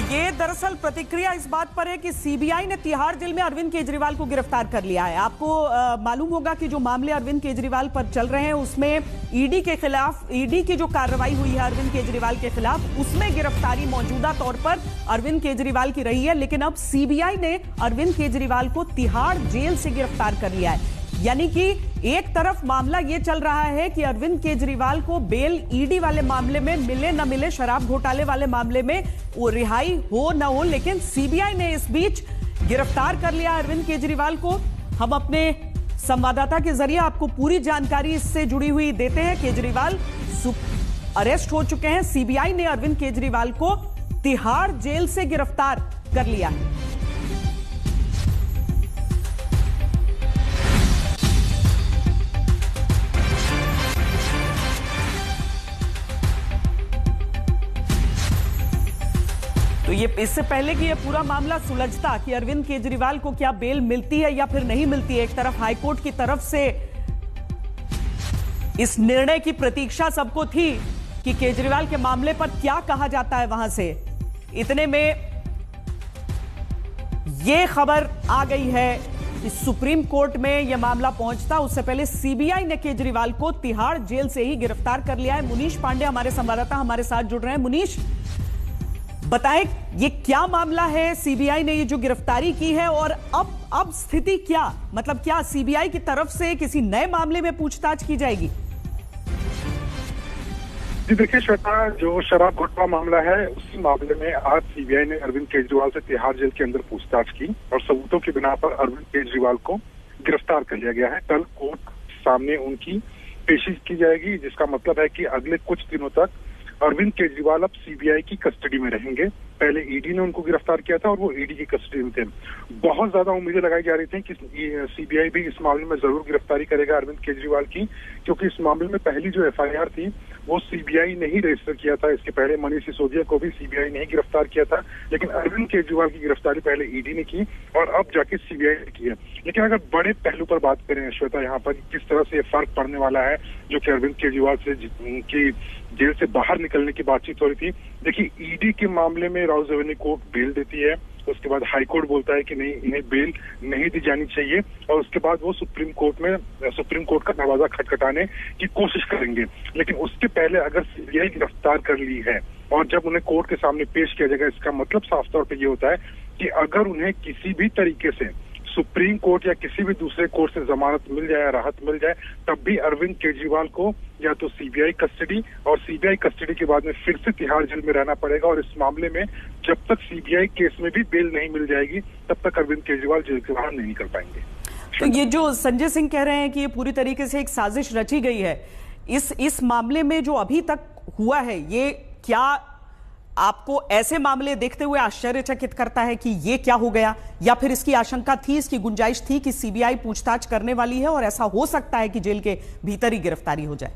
ये दरअसल प्रतिक्रिया इस बात पर है कि सीबीआई ने तिहाड़ जेल में अरविंद केजरीवाल को गिरफ्तार कर लिया है। आपको मालूम होगा कि जो मामले अरविंद केजरीवाल पर चल रहे हैं उसमें ईडी के खिलाफ, ईडी की जो कार्रवाई हुई है अरविंद केजरीवाल के खिलाफ, उसमें गिरफ्तारी मौजूदा तौर पर अरविंद केजरीवाल की रही है। लेकिन अब सीबीआई ने अरविंद केजरीवाल को तिहाड़ जेल से गिरफ्तार कर लिया है। यानी कि एक तरफ मामला यह चल रहा है कि अरविंद केजरीवाल को बेल ईडी वाले मामले में मिले न मिले, शराब घोटाले वाले मामले में वो रिहाई हो न हो, लेकिन सीबीआई ने इस बीच गिरफ्तार कर लिया अरविंद केजरीवाल को। हम अपने संवाददाता के जरिए आपको पूरी जानकारी इससे जुड़ी हुई देते हैं। केजरीवाल अरेस्ट हो चुके हैं। सीबीआई ने अरविंद केजरीवाल को तिहाड़ जेल से गिरफ्तार कर लिया है। तो ये इससे पहले कि ये पूरा मामला सुलझता कि अरविंद केजरीवाल को क्या बेल मिलती है या फिर नहीं मिलती है, एक तरफ हाईकोर्ट की तरफ से इस निर्णय की प्रतीक्षा सबको थी कि केजरीवाल के मामले पर क्या कहा जाता है वहां से। इतने में ये खबर आ गई है कि सुप्रीम कोर्ट में यह मामला पहुंचता उससे पहले सीबीआई ने केजरीवाल को तिहाड़ जेल से ही गिरफ्तार कर लिया है। मुनीश पांडे हमारे संवाददाता हमारे साथ जुड़ रहे हैं। मुनीश, बताएं ये क्या मामला है, सीबीआई ने ये जो गिरफ्तारी की है और अब स्थिति क्या, मतलब क्या सीबीआई की तरफ से किसी नए मामले में पूछताछ की जाएगी? जी देखिए श्वेता, जो शराब घोटाला मामला है उसी मामले में आज सीबीआई ने अरविंद केजरीवाल से तिहाड़ जेल के अंदर पूछताछ की और सबूतों की बिना पर अरविंद केजरीवाल को गिरफ्तार कर लिया गया है। कल कोर्ट सामने उनकी पेशी की जाएगी, जिसका मतलब है कि अगले कुछ दिनों तक अरविंद केजरीवाल अब सीबीआई की कस्टडी में रहेंगे। पहले ईडी ने उनको गिरफ्तार किया था और वो ईडी की कस्टडी में थे। बहुत ज्यादा उम्मीदें लगाई जा रही थी कि सीबीआई भी इस मामले में जरूर गिरफ्तारी करेगा अरविंद केजरीवाल की, क्योंकि इस मामले में पहली जो एफआईआर थी वो सीबीआई ने ही रजिस्टर किया था। इसके पहले मनीष सिसोदिया को भी सीबीआई ने ही गिरफ्तार किया था, लेकिन अरविंद केजरीवाल की गिरफ्तारी पहले ईडी ने की और अब जाके सीबीआई ने की है। लेकिन अगर बड़े पहलू पर बात करें श्वेता, यहाँ पर किस तरह से फर्क पड़ने वाला है जो कि अरविंद केजरीवाल से की जेल से बाहर निकलने की बातचीत हो रही थी। देखिए, ईडी के मामले में राउज रेवेन्यू कोर्ट बेल देती है, उसके बाद हाई कोर्ट बोलता है कि नहीं, इन्हें बेल नहीं दी जानी चाहिए और उसके बाद वो सुप्रीम कोर्ट का दरवाजा खटखटाने की कोशिश करेंगे। लेकिन उसके पहले अगर सीबीआई गिरफ्तार कर ली है और जब उन्हें कोर्ट के सामने पेश किया जाएगा, इसका मतलब साफ तौर पर ये होता है कि अगर उन्हें किसी भी तरीके से सुप्रीम कोर्ट या किसी भी दूसरे कोर्ट से जमानत मिल जाए, राहत मिल जाए, तब भी अरविंद केजरीवाल को या तो सीबीआई कस्टडी और सीबीआई कस्टडी के बाद में फिर से तिहाड़ जेल में रहना पड़ेगा। और इस मामले में जब तक सीबीआई केस में भी बेल नहीं मिल जाएगी तब तक अरविंद केजरीवाल जेल से बाहर नहीं निकल पाएंगे। तो ये जो संजय सिंह कह रहे हैं कि ये पूरी तरीके से एक साजिश रची गई है, इस मामले में जो अभी तक हुआ है, ये क्या आपको ऐसे मामले देखते हुए आश्चर्यचकित करता है कि ये क्या हो गया, या फिर इसकी आशंका थी, इसकी गुंजाइश थी कि सीबीआई पूछताछ करने वाली है और ऐसा हो सकता है कि जेल के भीतर ही गिरफ्तारी हो जाए?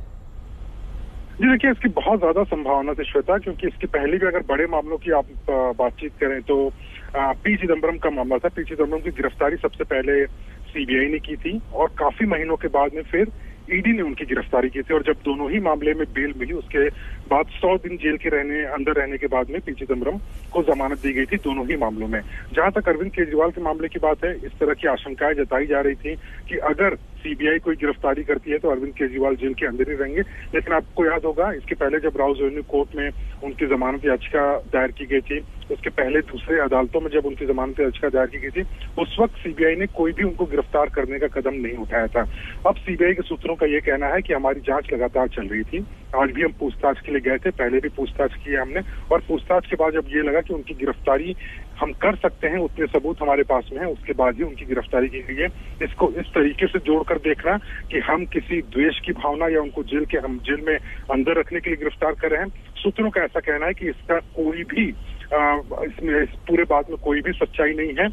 जी देखिए, इसकी बहुत ज्यादा संभावना थी श्वेता, क्योंकि इसके पहले भी अगर बड़े मामलों की आप बातचीत करें तो पी चिदम्बरम का मामला था। पी चिदम्बरम की गिरफ्तारी सबसे पहले सीबीआई ने की थी और काफी महीनों के बाद में फिर ईडी ने उनकी गिरफ्तारी की थी और जब दोनों ही मामले में बेल मिली उसके बाद 100 दिन जेल के अंदर रहने के बाद में पी चिदम्बरम को जमानत दी गई थी दोनों ही मामलों में। जहां तक अरविंद केजरीवाल के मामले की बात है, इस तरह की आशंकाएं जताई जा रही थी कि अगर सीबीआई कोई गिरफ्तारी करती है तो अरविंद केजरीवाल जेल के अंदर ही रहेंगे। लेकिन आपको याद होगा, इसके पहले जब राउज रेवेन्यू कोर्ट में उनकी जमानत याचिका दायर की गई थी, उसके पहले दूसरे अदालतों में जब उनकी जमानत याचिका दायर की गई थी, उस वक्त सीबीआई ने कोई भी उनको गिरफ्तार करने का कदम नहीं उठाया था। अब सीबीआई के सूत्रों का ये कहना है कि हमारी जांच लगातार चल रही थी, आज भी हम पूछताछ के लिए गए थे, पहले भी पूछताछ की है हमने, और पूछताछ के बाद जब ये लगा कि उनकी गिरफ्तारी हम कर सकते हैं, उतने सबूत हमारे पास में है, उसके बाद ही उनकी गिरफ्तारी की गई है। इसको इस तरीके से जोड़कर देखना कि हम किसी द्वेष की भावना या उनको हम जेल में अंदर रखने के लिए गिरफ्तार कर रहे हैं, सूत्रों का ऐसा कहना है कि इसका कोई भी इस पूरे बात में कोई भी सच्चाई नहीं है।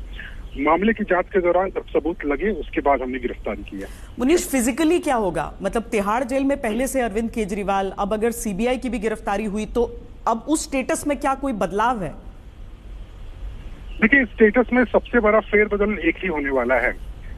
मामले की जांच के दौरान जब सबूत लगे उसके बाद हमने गिरफ्तारी की है। मुनीश, फिजिकली क्या होगा, मतलब तिहाड़ जेल में पहले से अरविंद केजरीवाल, अब अगर सीबीआई की भी गिरफ्तारी हुई तो अब उस स्टेटस में क्या कोई बदलाव है? देखिए, स्टेटस में सबसे बड़ा फेरबदल एक ही होने वाला है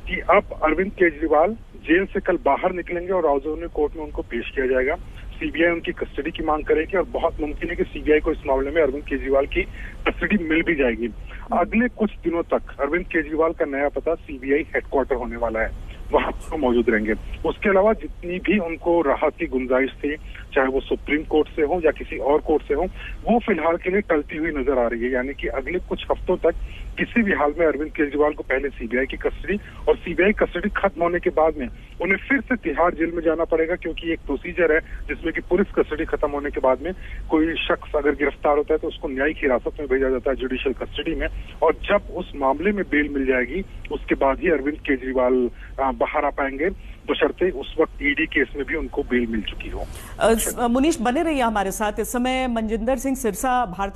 कि अब अरविंद केजरीवाल जेल से कल बाहर निकलेंगे और राउज रेवेन्यू कोर्ट में उनको पेश किया जाएगा। सीबीआई उनकी कस्टडी की मांग करेगी और बहुत मुमकिन है कि सीबीआई को इस मामले में अरविंद केजरीवाल की कस्टडी मिल भी जाएगी। अगले कुछ दिनों तक अरविंद केजरीवाल का नया पता सीबीआई हेडक्वार्टर होने वाला है, वहां पर मौजूद रहेंगे। उसके अलावा जितनी भी उनको राहत की गुंजाइश थी, चाहे वो सुप्रीम कोर्ट से हो या किसी और कोर्ट से हो, वो फिलहाल के लिए टलती हुई नजर आ रही है। यानी कि अगले कुछ हफ्तों तक किसी भी हाल में अरविंद केजरीवाल को पहले सीबीआई की कस्टडी और सीबीआई कस्टडी खत्म होने के बाद में उन्हें फिर से तिहाड़ जेल में जाना पड़ेगा, क्योंकि एक प्रोसीजर है जिसमें कि पुलिस कस्टडी खत्म होने के बाद में कोई शख्स अगर गिरफ्तार होता है तो उसको न्यायिक हिरासत में भेजा जाता है, जुडिशियल कस्टडी में, और जब उस मामले में बेल मिल जाएगी उसके बाद ही अरविंद केजरीवाल बाहर आ पाएंगे, बशर्ते उस वक्त ईडी केस में भी उनको बेल मिल चुकी हो। मुनीश बने रहिए हमारे साथ। इस समय मनजिंदर सिंह सिरसा भारतीय